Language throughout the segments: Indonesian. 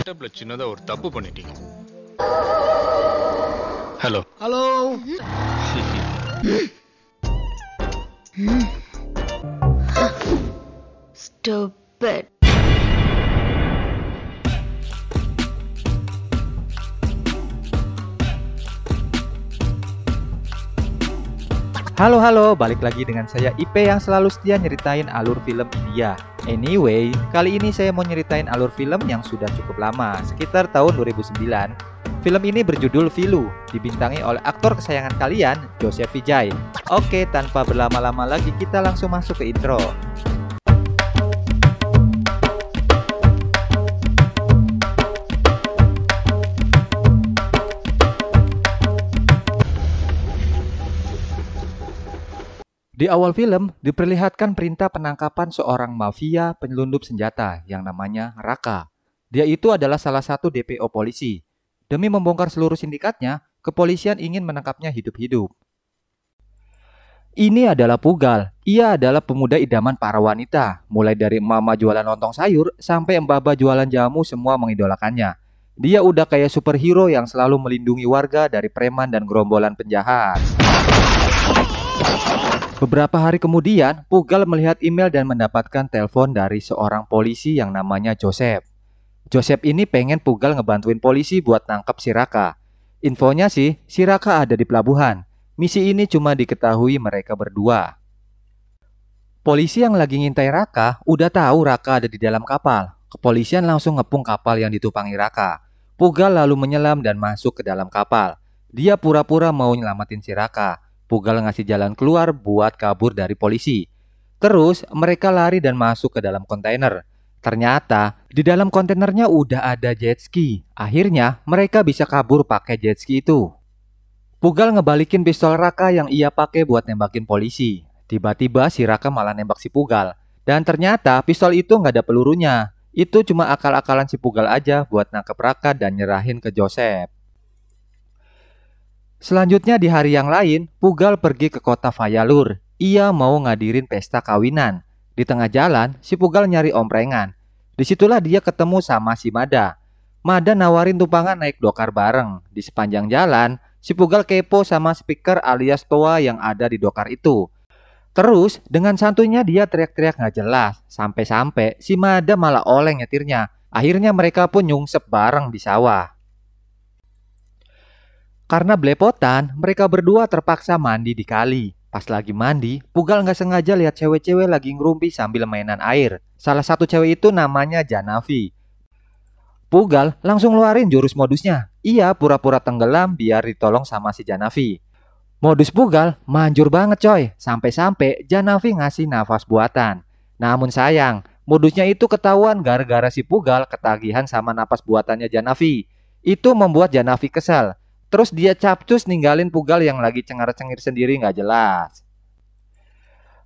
செட்டப்ல சின்னதா ஒரு தப்பு பண்ணிட்டீங்க. Hello hello. Stupid. Halo, balik lagi dengan saya IP yang selalu setia nyeritain alur film India. Anyway, kali ini saya mau nyeritain alur film yang sudah cukup lama, sekitar tahun 2009. Film ini berjudul Vilu, dibintangi oleh aktor kesayangan kalian, Joseph Vijay. Oke, tanpa berlama-lama lagi kita langsung masuk ke intro. Di awal film, diperlihatkan perintah penangkapan seorang mafia penyelundup senjata yang namanya Raka. Dia itu adalah salah satu DPO polisi. Demi membongkar seluruh sindikatnya, kepolisian ingin menangkapnya hidup-hidup. Ini adalah Pugal. Ia adalah pemuda idaman para wanita. Mulai dari mama jualan lontong sayur sampai mbaba jualan jamu, semua mengidolakannya. Dia udah kayak superhero yang selalu melindungi warga dari preman dan gerombolan penjahat. Beberapa hari kemudian, Pugal melihat email dan mendapatkan telepon dari seorang polisi yang namanya Joseph. Joseph ini pengen Pugal ngebantuin polisi buat nangkep si Raka. Infonya sih, si Raka ada di pelabuhan. Misi ini cuma diketahui mereka berdua. Polisi yang lagi ngintai Raka udah tahu Raka ada di dalam kapal. Kepolisian langsung ngepung kapal yang ditumpangi Raka. Pugal lalu menyelam dan masuk ke dalam kapal. Dia pura-pura mau nyelamatin si Raka. Pugal ngasih jalan keluar buat kabur dari polisi. Terus mereka lari dan masuk ke dalam kontainer. Ternyata di dalam kontainernya udah ada jet ski. Akhirnya mereka bisa kabur pakai jet ski itu. Pugal ngebalikin pistol Raka yang ia pakai buat nembakin polisi. Tiba-tiba si Raka malah nembak si Pugal. Dan ternyata pistol itu nggak ada pelurunya. Itu cuma akal-akalan si Pugal aja buat nangkep Raka dan nyerahin ke Joseph. Selanjutnya di hari yang lain, Pugal pergi ke kota Fayalur. Ia mau ngadirin pesta kawinan. Di tengah jalan, si Pugal nyari omprengan. Disitulah dia ketemu sama si Mada. Mada nawarin tumpangan naik dokar bareng. Di sepanjang jalan, si Pugal kepo sama speaker alias toa yang ada di dokar itu. Terus dengan santunya dia teriak-teriak gak jelas. Sampai-sampai si Mada malah oleng nyetirnya. Akhirnya mereka pun nyungsep bareng di sawah. Karena belepotan, mereka berdua terpaksa mandi di kali. Pas lagi mandi, Pugal nggak sengaja lihat cewek-cewek lagi ngerumpi sambil mainan air. Salah satu cewek itu namanya Janavi. Pugal langsung ngeluarin jurus modusnya. Ia pura-pura tenggelam biar ditolong sama si Janavi. Modus Pugal manjur banget coy. Sampai-sampai Janavi ngasih nafas buatan. Namun sayang, modusnya itu ketahuan gara-gara si Pugal ketagihan sama nafas buatannya Janavi. Itu membuat Janavi kesal. Terus dia capcus ninggalin Pugal yang lagi cengar-cengir sendiri gak jelas.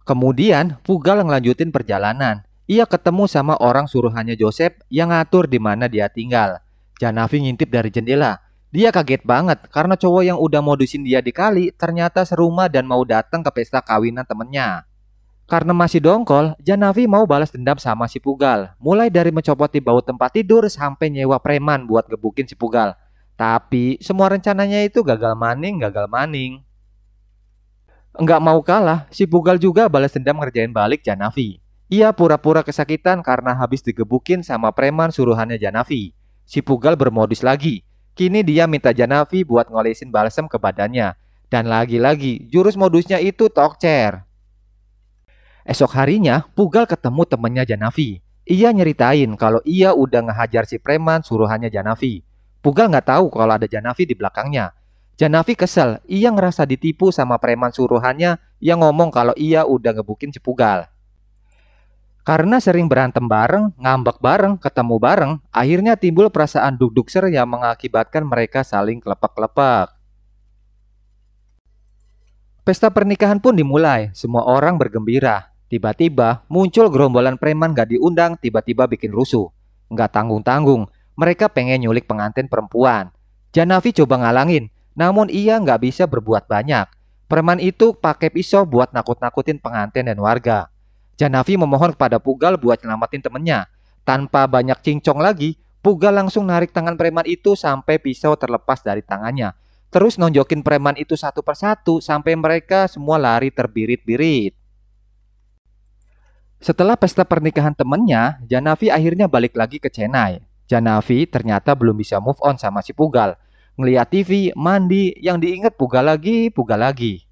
Kemudian Pugal ngelanjutin perjalanan. Ia ketemu sama orang suruhannya Joseph yang ngatur di mana dia tinggal. Janavi ngintip dari jendela. Dia kaget banget karena cowok yang udah modusin dia di kali ternyata serumah dan mau datang ke pesta kawinan temennya. Karena masih dongkol, Janavi mau balas dendam sama si Pugal. Mulai dari mencopoti bau tempat tidur sampai nyewa preman buat gebukin si Pugal. Tapi semua rencananya itu gagal maning. Enggak mau kalah, si Pugal juga balas dendam ngerjain balik Janavi. Ia pura-pura kesakitan karena habis digebukin sama preman suruhannya Janavi. Si Pugal bermodus lagi. Kini dia minta Janavi buat ngolesin balsem ke badannya. Dan lagi-lagi jurus modusnya itu tokcer. Esok harinya Pugal ketemu temennya Janavi. Ia nyeritain kalau ia udah ngehajar si preman suruhannya Janavi. Pugal nggak tahu kalau ada Janavi di belakangnya. Janavi kesel, ia ngerasa ditipu sama preman suruhannya yang ngomong kalau ia udah ngebukin si Pugal. Karena sering berantem bareng, ngambek bareng, ketemu bareng, akhirnya timbul perasaan duk-dukser yang mengakibatkan mereka saling kelepek-kelepek. Pesta pernikahan pun dimulai, semua orang bergembira. Tiba-tiba muncul gerombolan preman gak diundang, tiba-tiba bikin rusuh. Nggak tanggung-tanggung. Mereka pengen nyulik pengantin perempuan. Janavi coba ngalangin, namun ia nggak bisa berbuat banyak. Preman itu pakai pisau buat nakut-nakutin pengantin dan warga. Janavi memohon kepada Pugal buat nyelamatin temennya. Tanpa banyak cincong lagi, Pugal langsung narik tangan preman itu sampai pisau terlepas dari tangannya. Terus nonjokin preman itu satu persatu sampai mereka semua lari terbirit-birit. Setelah pesta pernikahan temennya, Janavi akhirnya balik lagi ke Chennai. Janavi ternyata belum bisa move on sama si Pugal. Ngeliat TV, mandi, yang diingat Pugal lagi, Pugal lagi.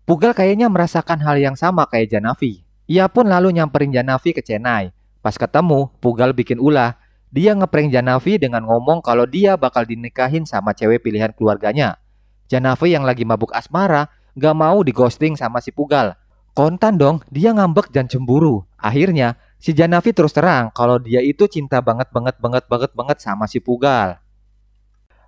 Pugal kayaknya merasakan hal yang sama kayak Janavi. Ia pun lalu nyamperin Janavi ke Chennai. Pas ketemu, Pugal bikin ulah. Dia ngeprank Janavi dengan ngomong kalau dia bakal dinikahin sama cewek pilihan keluarganya. Janavi yang lagi mabuk asmara gak mau dighosting sama si Pugal. Kontan dong, dia ngambek dan cemburu. Akhirnya, si Janavi terus terang kalau dia itu cinta banget sama si Pugal.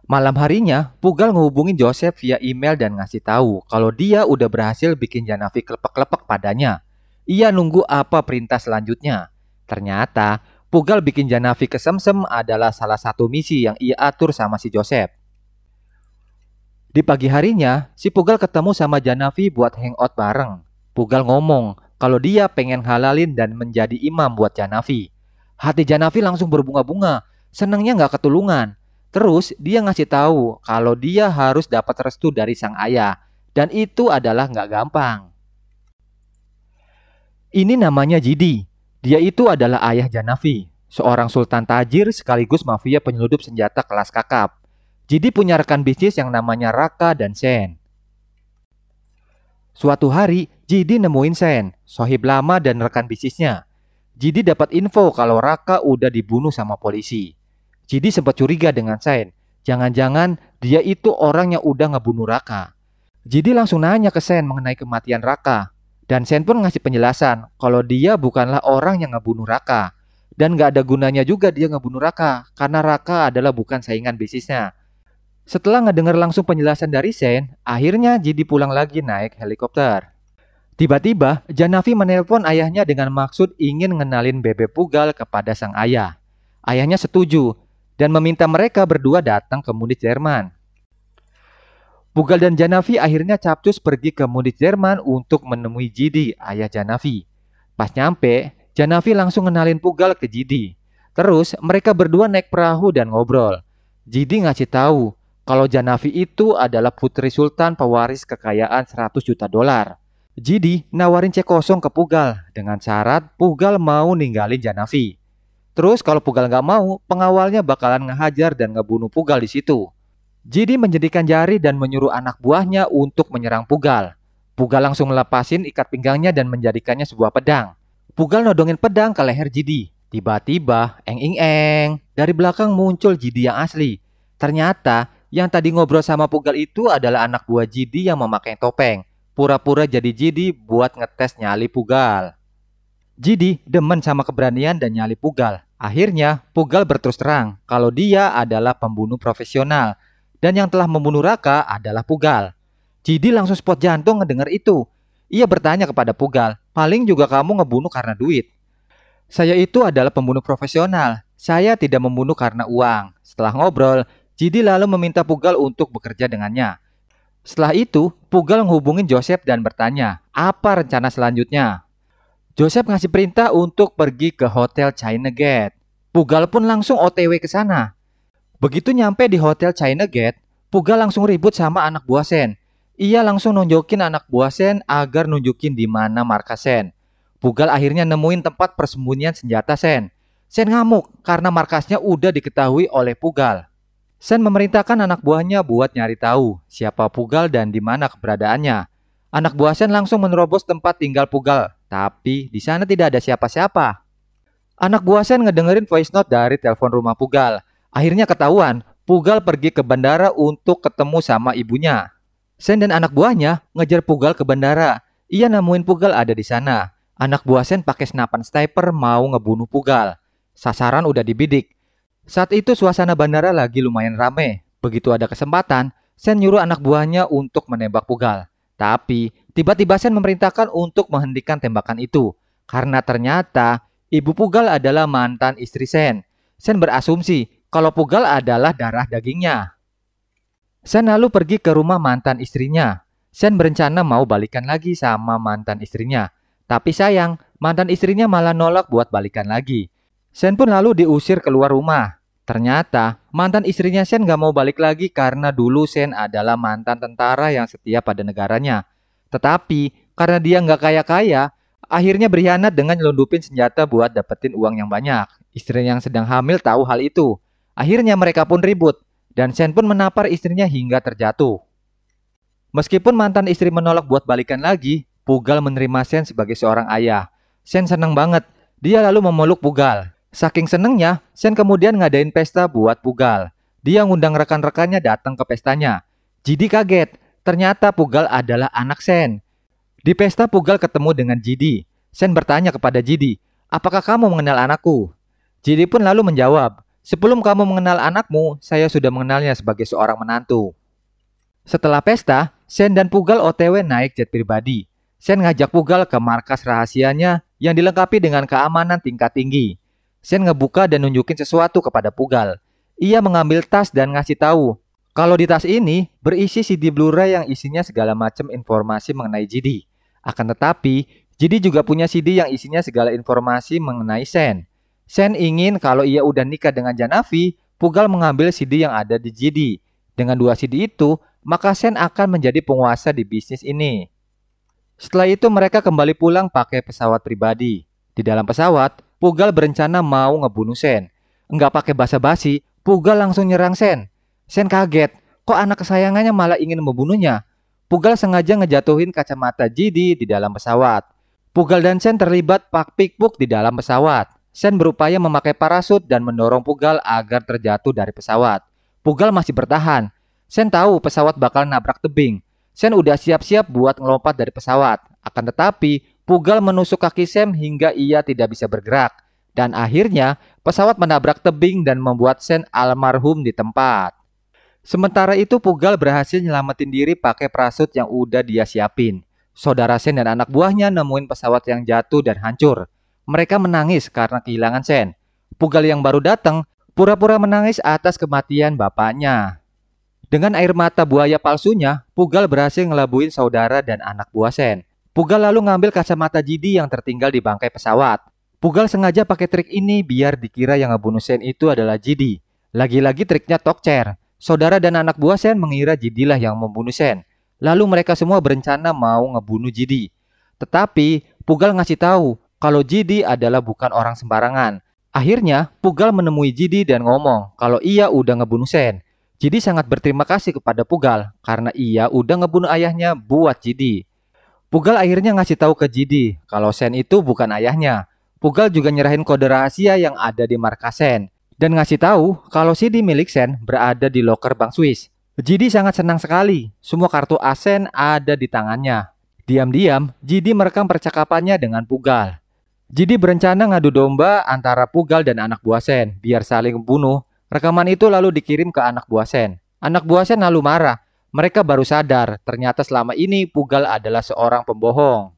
Malam harinya, Pugal ngehubungin Joseph via email dan ngasih tahu kalau dia udah berhasil bikin Janavi klepek-klepek padanya. Ia nunggu apa perintah selanjutnya. Ternyata, Pugal bikin Janavi kesemsem adalah salah satu misi yang ia atur sama si Joseph. Di pagi harinya, si Pugal ketemu sama Janavi buat hangout bareng. Pugal ngomong kalau dia pengen halalin dan menjadi imam buat Janavi. Hati Janavi langsung berbunga-bunga, senangnya gak ketulungan. Terus dia ngasih tahu kalau dia harus dapat restu dari sang ayah. Dan itu adalah gak gampang. Ini namanya Jidi. Dia itu adalah ayah Janavi, seorang sultan tajir sekaligus mafia penyeludup senjata kelas kakap. Jidi punya rekan bisnis yang namanya Raka dan Sen. Suatu hari, Jidi nemuin Sen, sohib lama dan rekan bisnisnya. Jidi dapat info kalau Raka udah dibunuh sama polisi. Jidi sempat curiga dengan Sen. Jangan-jangan dia itu orang yang udah ngebunuh Raka. Jidi langsung nanya ke Sen mengenai kematian Raka. Dan Sen pun ngasih penjelasan kalau dia bukanlah orang yang ngebunuh Raka. Dan gak ada gunanya juga dia ngebunuh Raka karena Raka adalah bukan saingan bisnisnya. Setelah ngedenger langsung penjelasan dari Sen, akhirnya Jidi pulang lagi naik helikopter. Tiba-tiba, Janavi menelpon ayahnya dengan maksud ingin ngenalin Bebe Pugal kepada sang ayah. Ayahnya setuju dan meminta mereka berdua datang ke Munich, Jerman. Pugal dan Janavi akhirnya capcus pergi ke Munich, Jerman untuk menemui Jidi, ayah Janavi. Pas nyampe, Janavi langsung ngenalin Pugal ke Jidi. Terus mereka berdua naik perahu dan ngobrol. Jidi ngasih tahu kalau Janavi itu adalah putri sultan pewaris kekayaan 100 juta dolar. Jidi nawarin cek kosong ke Pugal dengan syarat Pugal mau ninggalin Janavi. Terus kalau Pugal nggak mau, pengawalnya bakalan ngehajar dan ngebunuh Pugal di situ. Jidi menjadikan jari dan menyuruh anak buahnya untuk menyerang Pugal. Pugal langsung melepasin ikat pinggangnya dan menjadikannya sebuah pedang. Pugal nodongin pedang ke leher Jidi. Tiba-tiba, eng-ing-eng, dari belakang muncul Jidi yang asli. Ternyata, yang tadi ngobrol sama Pugal itu adalah anak buah Jidi yang memakai topeng. Pura-pura jadi Jidi buat ngetes nyali Pugal. Jidi demen sama keberanian dan nyali Pugal. Akhirnya, Pugal berterus terang kalau dia adalah pembunuh profesional. Dan yang telah membunuh Raka adalah Pugal. Jidi langsung spot jantung ngedengar itu. Ia bertanya kepada Pugal, paling juga kamu ngebunuh karena duit. Saya itu adalah pembunuh profesional. Saya tidak membunuh karena uang. Setelah ngobrol, Jidi lalu meminta Pugal untuk bekerja dengannya. Setelah itu, Pugal menghubungin Joseph dan bertanya, apa rencana selanjutnya? Joseph ngasih perintah untuk pergi ke Hotel China Gate. Pugal pun langsung OTW ke sana. Begitu nyampe di Hotel China Gate, Pugal langsung ribut sama anak buah Sen. Ia langsung nunjukin anak buah Sen agar nunjukin di mana markas Sen. Pugal akhirnya nemuin tempat persembunyian senjata Sen. Sen ngamuk karena markasnya udah diketahui oleh Pugal. Sen memerintahkan anak buahnya buat nyari tahu siapa Pugal dan di mana keberadaannya. Anak buah Sen langsung menerobos tempat tinggal Pugal, tapi di sana tidak ada siapa-siapa. Anak buah Sen ngedengerin voice note dari telepon rumah Pugal. Akhirnya ketahuan, Pugal pergi ke bandara untuk ketemu sama ibunya. Sen dan anak buahnya ngejar Pugal ke bandara. Ia nemuin Pugal ada di sana. Anak buah Sen pakai senapan sniper mau ngebunuh Pugal. Sasaran udah dibidik. Saat itu suasana bandara lagi lumayan rame. Begitu ada kesempatan, Sen nyuruh anak buahnya untuk menembak Pugal. Tapi tiba-tiba Sen memerintahkan untuk menghentikan tembakan itu. Karena ternyata ibu Pugal adalah mantan istri Sen. Sen berasumsi kalau Pugal adalah darah dagingnya. Sen lalu pergi ke rumah mantan istrinya. Sen berencana mau balikan lagi sama mantan istrinya. Tapi sayang, mantan istrinya malah nolak buat balikan lagi. Sen pun lalu diusir keluar rumah. Ternyata mantan istrinya Sen gak mau balik lagi karena dulu Sen adalah mantan tentara yang setia pada negaranya. Tetapi karena dia nggak kaya-kaya, akhirnya berkhianat dengan nyelundupin senjata buat dapetin uang yang banyak. Istrinya yang sedang hamil tahu hal itu. Akhirnya mereka pun ribut dan Sen pun menapar istrinya hingga terjatuh. Meskipun mantan istri menolak buat balikan lagi, Pugal menerima Sen sebagai seorang ayah. Sen senang banget. Dia lalu memeluk Pugal. Saking senengnya, Sen kemudian ngadain pesta buat Pugal. Dia ngundang rekan-rekannya datang ke pestanya. Jidi kaget. Ternyata Pugal adalah anak Sen. Di pesta Pugal ketemu dengan Jidi. Sen bertanya kepada Jidi, "Apakah kamu mengenal anakku?" Jidi pun lalu menjawab, "Sebelum kamu mengenal anakmu, saya sudah mengenalnya sebagai seorang menantu." Setelah pesta, Sen dan Pugal OTW naik jet pribadi. Sen ngajak Pugal ke markas rahasianya yang dilengkapi dengan keamanan tingkat tinggi. Sen ngebuka dan nunjukin sesuatu kepada Pugal. Ia mengambil tas dan ngasih tahu kalau di tas ini berisi CD Blu-ray yang isinya segala macam informasi mengenai Jidi. Akan tetapi, Jidi juga punya CD yang isinya segala informasi mengenai Sen. Sen ingin kalau ia udah nikah dengan Janavi, Pugal mengambil CD yang ada di Jidi. Dengan 2 CD itu, maka Sen akan menjadi penguasa di bisnis ini. Setelah itu mereka kembali pulang pakai pesawat pribadi. Di dalam pesawat, Pugal berencana mau ngebunuh Sen. Enggak pakai basa-basi, Pugal langsung nyerang Sen. Sen kaget, kok anak kesayangannya malah ingin membunuhnya. Pugal sengaja ngejatuhin kacamata Jidi di dalam pesawat. Pugal dan Sen terlibat pak-pikpuk di dalam pesawat. Sen berupaya memakai parasut dan mendorong Pugal agar terjatuh dari pesawat. Pugal masih bertahan. Sen tahu pesawat bakal nabrak tebing. Sen udah siap-siap buat ngelompat dari pesawat. Akan tetapi, Pugal menusuk kaki Sen hingga ia tidak bisa bergerak. Dan akhirnya, pesawat menabrak tebing dan membuat Sen almarhum di tempat. Sementara itu Pugal berhasil nyelamatin diri pakai parasut yang udah dia siapin. Saudara Sen dan anak buahnya nemuin pesawat yang jatuh dan hancur. Mereka menangis karena kehilangan Sen. Pugal yang baru datang pura-pura menangis atas kematian bapaknya. Dengan air mata buaya palsunya, Pugal berhasil ngelabuin saudara dan anak buah Sen. Pugal lalu ngambil kacamata Jidi yang tertinggal di bangkai pesawat. Pugal sengaja pakai trik ini biar dikira yang ngebunuh Sen itu adalah Jidi. Lagi-lagi triknya tokcer. Saudara dan anak buah Sen mengira Jidilah yang membunuh Sen. Lalu mereka semua berencana mau ngebunuh Jidi. Tetapi Pugal ngasih tahu kalau Jidi adalah bukan orang sembarangan. Akhirnya Pugal menemui Jidi dan ngomong kalau ia udah ngebunuh Sen. Jidi sangat berterima kasih kepada Pugal karena ia udah ngebunuh ayahnya buat Jidi. Pugal akhirnya ngasih tahu ke Jidi kalau Sen itu bukan ayahnya. Pugal juga nyerahin kode rahasia yang ada di markas Sen. Dan ngasih tahu kalau CD milik Sen berada di loker Bank Swiss. Jidi sangat senang sekali. Semua kartu as Sen ada di tangannya. Diam-diam, Jidi merekam percakapannya dengan Pugal. Jidi berencana ngadu domba antara Pugal dan anak buah Sen biar saling membunuh. Rekaman itu lalu dikirim ke anak buah Sen. Anak buah Sen lalu marah. Mereka baru sadar ternyata selama ini Pugal adalah seorang pembohong.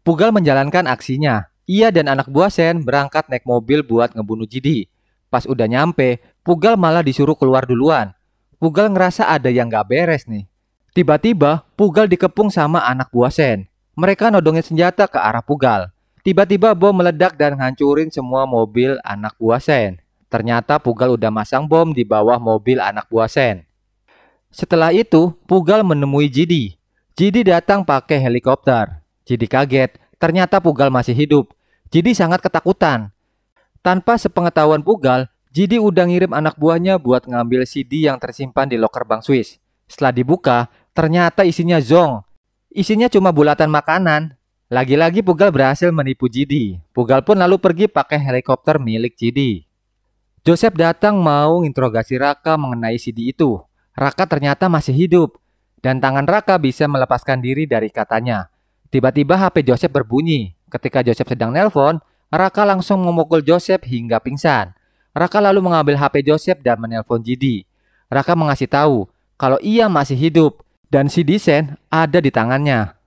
Pugal menjalankan aksinya. Ia dan anak buah Sen berangkat naik mobil buat ngebunuh Jidi. Pas udah nyampe, Pugal malah disuruh keluar duluan. Pugal ngerasa ada yang gak beres nih. Tiba-tiba, Pugal dikepung sama anak buah Sen. Mereka nodongin senjata ke arah Pugal. Tiba-tiba bom meledak dan ngancurin semua mobil anak buah Sen. Ternyata Pugal udah masang bom di bawah mobil anak buah Sen. Setelah itu, Pugal menemui Jidi. Jidi datang pakai helikopter. Jidi kaget, ternyata Pugal masih hidup. Jidi sangat ketakutan. Tanpa sepengetahuan Pugal, Jidi udah ngirim anak buahnya buat ngambil CD yang tersimpan di loker Bank Swiss. Setelah dibuka, ternyata isinya zonk. Isinya cuma bulatan makanan. Lagi-lagi Pugal berhasil menipu Jidi. Pugal pun lalu pergi pakai helikopter milik Jidi. Joseph datang mau interogasi Raka mengenai CD itu. Raka ternyata masih hidup. Dan tangan Raka bisa melepaskan diri dari katanya. Tiba-tiba HP Joseph berbunyi. Ketika Joseph sedang nelpon, Raka langsung memukul Joseph hingga pingsan. Raka lalu mengambil HP Joseph dan menelpon Jidi. Raka mengasih tahu kalau ia masih hidup dan CD Sen ada di tangannya.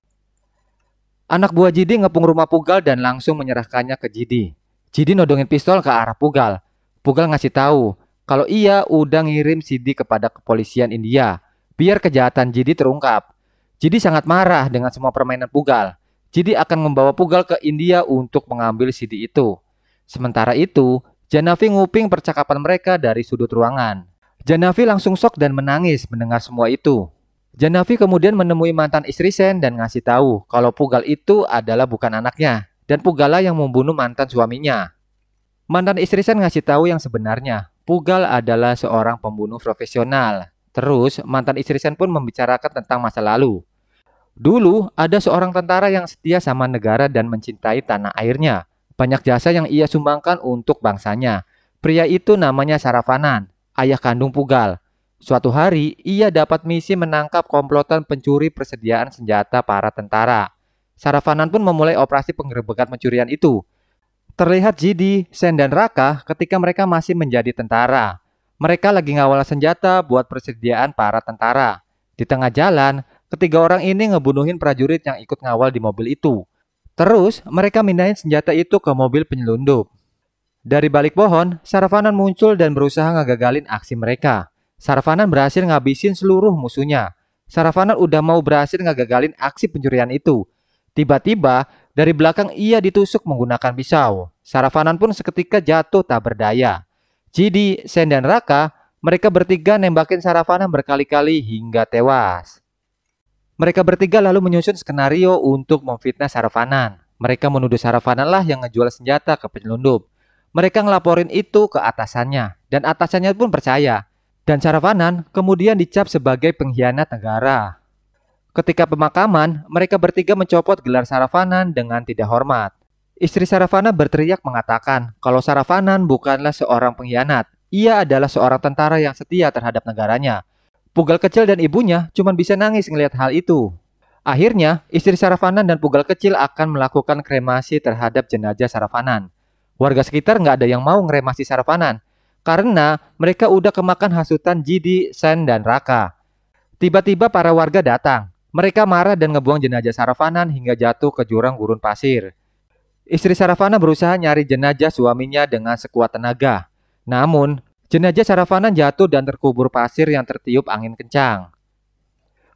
Anak buah Jidi ngepung rumah Pugal dan langsung menyerahkannya ke Jidi. Jidi nodongin pistol ke arah Pugal. Pugal ngasih tahu kalau ia udah ngirim CD kepada kepolisian India biar kejahatan Jidi terungkap. Jidi sangat marah dengan semua permainan Pugal. Jidi akan membawa Pugal ke India untuk mengambil CD itu. Sementara itu, Janavi nguping percakapan mereka dari sudut ruangan. Janavi langsung shock dan menangis mendengar semua itu. Janavi kemudian menemui mantan istri Sen dan ngasih tahu kalau Pugal itu adalah bukan anaknya dan Pugal yang membunuh mantan suaminya. Mantan istri Sen ngasih tahu yang sebenarnya, Pugal adalah seorang pembunuh profesional. Terus mantan istri Sen pun membicarakan tentang masa lalu. Dulu ada seorang tentara yang setia sama negara dan mencintai tanah airnya. Banyak jasa yang ia sumbangkan untuk bangsanya. Pria itu namanya Saravanan, ayah kandung Pugal. Suatu hari, ia dapat misi menangkap komplotan pencuri persediaan senjata para tentara. Saravanan pun memulai operasi penggerebekan pencurian itu. Terlihat Jidi, Sen, dan Raka ketika mereka masih menjadi tentara. Mereka lagi ngawal senjata buat persediaan para tentara. Di tengah jalan, ketiga orang ini ngebunuhin prajurit yang ikut ngawal di mobil itu. Terus, mereka mindahin senjata itu ke mobil penyelundup. Dari balik pohon, Saravanan muncul dan berusaha ngagagalin aksi mereka. Saravanan berhasil ngabisin seluruh musuhnya. Saravanan udah mau berhasil ngagagalin aksi pencurian itu. Tiba-tiba, dari belakang ia ditusuk menggunakan pisau. Saravanan pun seketika jatuh tak berdaya. Jidi, Sen, dan Raka, mereka bertiga nembakin Saravanan berkali-kali hingga tewas. Mereka bertiga lalu menyusun skenario untuk memfitnah Saravanan. Mereka menuduh Saravanan lah yang ngejual senjata ke penyelundup. Mereka ngelaporin itu ke atasannya, dan atasannya pun percaya. Dan Saravanan kemudian dicap sebagai pengkhianat negara. Ketika pemakaman, mereka bertiga mencopot gelar Saravanan dengan tidak hormat. Istri Saravanan berteriak mengatakan kalau Saravanan bukanlah seorang pengkhianat. Ia adalah seorang tentara yang setia terhadap negaranya. Pugal kecil dan ibunya cuma bisa nangis ngelihat hal itu. Akhirnya, istri Saravanan dan Pugal kecil akan melakukan kremasi terhadap jenazah Saravanan. Warga sekitar nggak ada yang mau ngeremasi Saravanan karena mereka udah kemakan hasutan Jidi, Sen, dan Raka. Tiba-tiba para warga datang. Mereka marah dan ngebuang jenazah Saravanan hingga jatuh ke jurang gurun pasir. Istri Saravanan berusaha nyari jenazah suaminya dengan sekuat tenaga. Namun, jenazah Saravanan jatuh dan terkubur pasir yang tertiup angin kencang.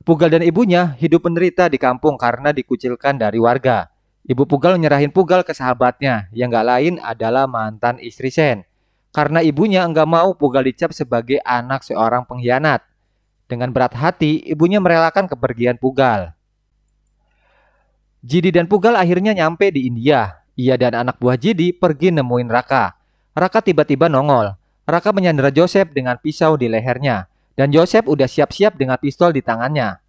Pugal dan ibunya hidup menderita di kampung karena dikucilkan dari warga. Ibu Pugal nyerahin Pugal ke sahabatnya yang gak lain adalah mantan istri Sen. Karena ibunya enggak mau Pugal dicap sebagai anak seorang pengkhianat. Dengan berat hati, ibunya merelakan kepergian Pugal. Jidi dan Pugal akhirnya nyampe di India. Ia dan anak buah Jidi pergi nemuin Raka. Raka tiba-tiba nongol. Raka menyandera Joseph dengan pisau di lehernya. Dan Joseph udah siap-siap dengan pistol di tangannya.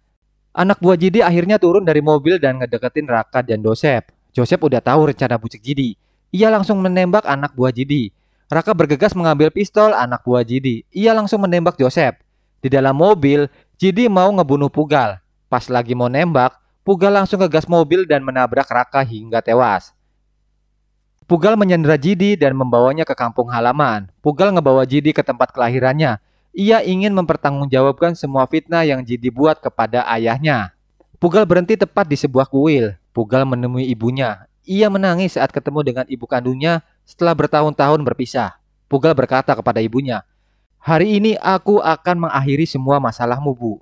Anak buah Jidi akhirnya turun dari mobil dan ngedeketin Raka dan Joseph. Joseph udah tahu rencana busuk Jidi. Ia langsung menembak anak buah Jidi. Raka bergegas mengambil pistol anak buah Jidi. Ia langsung menembak Joseph. Di dalam mobil, Jidi mau ngebunuh Pugal. Pas lagi mau nembak, Pugal langsung ngegas mobil dan menabrak Raka hingga tewas. Pugal menyandera Jidi dan membawanya ke kampung halaman. Pugal ngebawa Jidi ke tempat kelahirannya. Ia ingin mempertanggungjawabkan semua fitnah yang Jidi buat kepada ayahnya. Pugal berhenti tepat di sebuah kuil. Pugal menemui ibunya. Ia menangis saat ketemu dengan ibu kandungnya setelah bertahun-tahun berpisah. Pugal berkata kepada ibunya, "Hari ini aku akan mengakhiri semua masalahmu, Bu.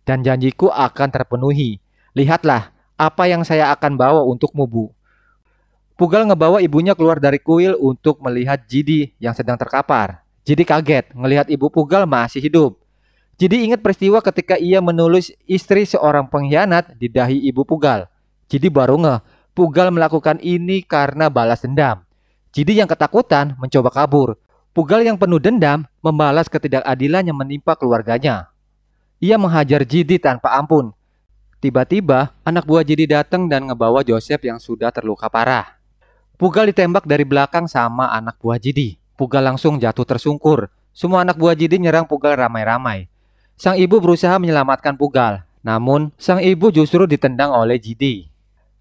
Dan janjiku akan terpenuhi. Lihatlah apa yang saya akan bawa untukmu, Bu." Pugal ngebawa ibunya keluar dari kuil untuk melihat Jidi yang sedang terkapar. Jidi kaget ngelihat ibu Pugal masih hidup. Jidi ingat peristiwa ketika ia menulis istri seorang pengkhianat di dahi ibu Pugal. Jidi baru ngeh Pugal melakukan ini karena balas dendam. Jidi yang ketakutan mencoba kabur. Pugal yang penuh dendam membalas ketidakadilan yang menimpa keluarganya. Ia menghajar Jidi tanpa ampun. Tiba-tiba anak buah Jidi datang dan ngebawa Joseph yang sudah terluka parah. Pugal ditembak dari belakang sama anak buah Jidi. Pugal langsung jatuh tersungkur. Semua anak buah Jidi nyerang Pugal ramai-ramai. Sang ibu berusaha menyelamatkan Pugal. Namun, sang ibu justru ditendang oleh Jidi.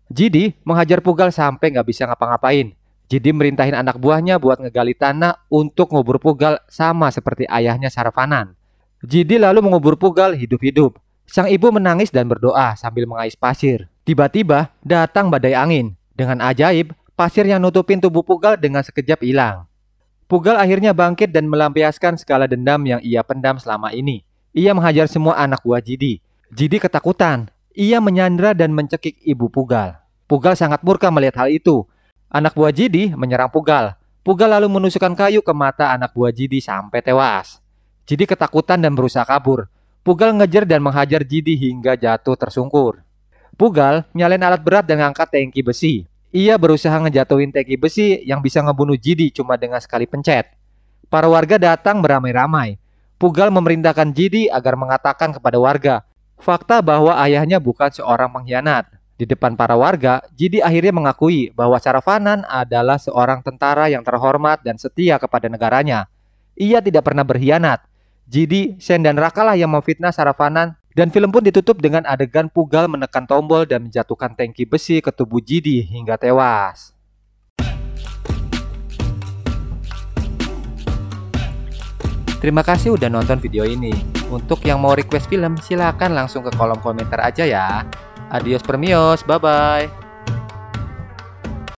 Jidi menghajar Pugal sampai gak bisa ngapa-ngapain. Jidi merintahin anak buahnya buat ngegali tanah untuk ngubur Pugal sama seperti ayahnya Saravanan. Jidi lalu mengubur Pugal hidup-hidup. Sang ibu menangis dan berdoa sambil mengais pasir. Tiba-tiba datang badai angin. Dengan ajaib, pasir yang nutupin tubuh Pugal dengan sekejap hilang. Pugal akhirnya bangkit dan melampiaskan segala dendam yang ia pendam selama ini. Ia menghajar semua anak buah Jidi. Jidi ketakutan. Ia menyandra dan mencekik ibu Pugal. Pugal sangat murka melihat hal itu. Anak buah Jidi menyerang Pugal. Pugal lalu menusukkan kayu ke mata anak buah Jidi sampai tewas. Jidi ketakutan dan berusaha kabur. Pugal ngejar dan menghajar Jidi hingga jatuh tersungkur. Pugal nyalain alat berat dan ngangkat tangki besi. Ia berusaha ngejatuhin tangki besi yang bisa ngebunuh Jidi cuma dengan sekali pencet. Para warga datang beramai-ramai. Pugal memerintahkan Jidi agar mengatakan kepada warga fakta bahwa ayahnya bukan seorang pengkhianat. Di depan para warga, Jidi akhirnya mengakui bahwa Saravanan adalah seorang tentara yang terhormat dan setia kepada negaranya. Ia tidak pernah berkhianat. Jidi, Sen, dan Raka lah yang memfitnah Saravanan, dan film pun ditutup dengan adegan Pugal menekan tombol dan menjatuhkan tangki besi ke tubuh Jidi hingga tewas. Terima kasih udah nonton video ini. Untuk yang mau request film, silakan langsung ke kolom komentar aja ya. Adios permios, bye-bye.